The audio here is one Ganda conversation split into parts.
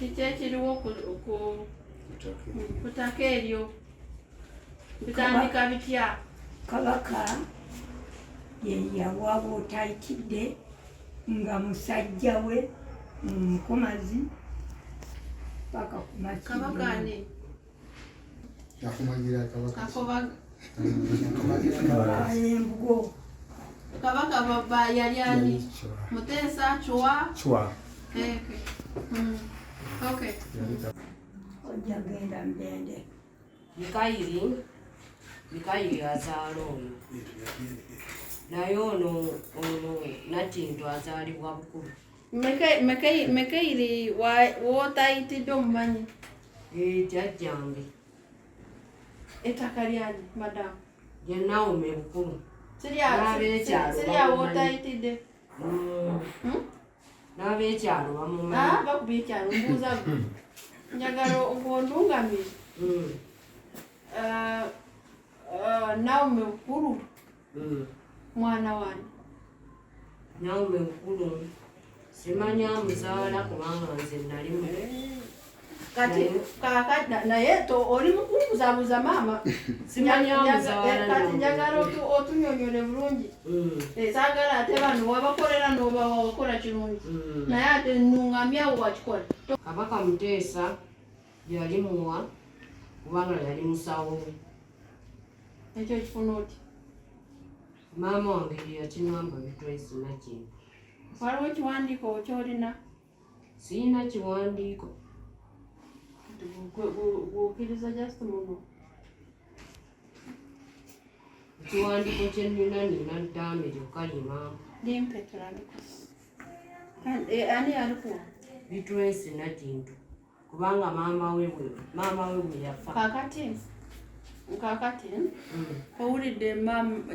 kiki ekiriwo ku ttaka eryo bitandika bitya? Kabaka ye yawa bw'otayitidde nga musajja we Mukomazi paka ku Makindye. Kabaka ani? Yakumagira kabaka. Embugo. Kabaka baba yali ani? Muteesa Chwa. Okay. Ojja genda Mbende. Mikayiri azaala oyo. Naye ono Nakintu azaalibwa Bukulu. Mekayiri w'otayitidde omumanyi? Jjajjange. Ettaka lyani madamu? Ye Nawomi Bukulu. Sirya w'otayitidde? N'ab'ekyalo bamumanyi. Bakubye ekyalo mbuuza njagala okundungamira. Nawomi Bukulu mwana wani? Nawomi Bukulu simanya muzaala kubanga nze nalimu. Kati naye oli mukumbuzabuza maama. Simanya muzaala. Kati njagala otunyonyole bulungi. Saagala ate bano wabakolera n'oba wabakola kirungi. Naye ate nnuŋŋamyawo wakikola. Kabaka Muteesa yali muwa kubanga yali musawo we. Ekyo kifuna oti? Maama wange yakiŋŋamba Bitwesi Nakintu. Waliwo ekiwandiiko ky'olina? Siyina kiwandiiko. Gukkiriza just muno. Ekiwandiiko kye nina ddaame kyokka limaamu. Limpe tulabiko. Ani yalikuwa? Bitwesi Nakintu kubanga maama we bwe yafa. Kakati owulidde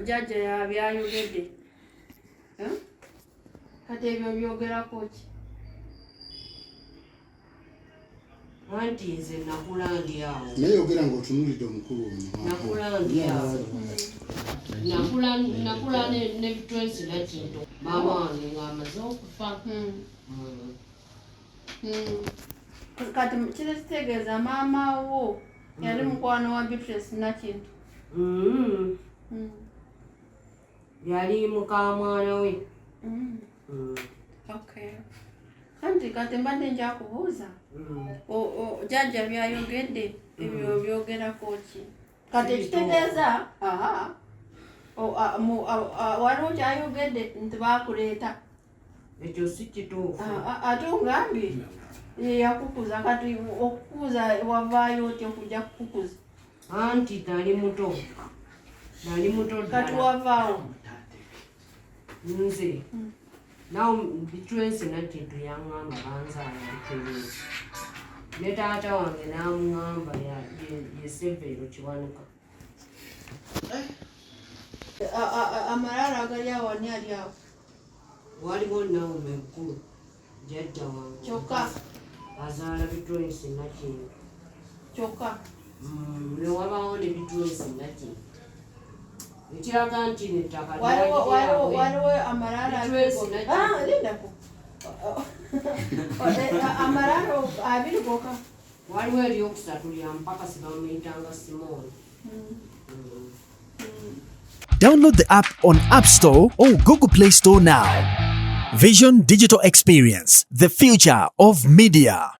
jjajja yabyayogedde. Kati ebyo byogerako ki? Anti nze nakula ndi awo. Naye yogera ng'otunuulidde omukulu ono. Nakula ndi awo. Nakula ne Bitwesi Nakintu. Maama wange ng'amaze okufa. Kati kino kitegeeza maama wo yali mukwano wa Bitwesi Nakintu. Yali muka mwana we. Okay. Anti kati mbadde njakubuuza. Jjajja byayogedde ebyo byogerako ki? Kati ekitegeeza waliwo kyayogedde nti baakuleeta. Ekyo si kituufu. Ate ongambye ye yakukuza. Kati okukuza wavaayo otya okujja kukukuza? Anti nali muto ddala. Kati wavaawo? Nze nawe Bitwesi Nakintu yaŋŋamba banzaala Bitwesi. Ne taata wange n'amuŋŋamba ye Seveero Kiwanuka. Amalaalo agali awo ani ali awo? Waliwo Nawomi Bukulu jjajja wange Kyokka? azaala Bitwesi Nakintu. Kyokka? Ne wabaawo ne Bitwesi Nakintu. Ekiraga nti n'ettaka waliwo amalaalo lindako. Amalaalo abiri gokka? Waliwo eryokusatu lya mpakasi bamuyitanga Simooni. Download the app on App Store or Google Play Store now. Vision Digital Experience, the future of media.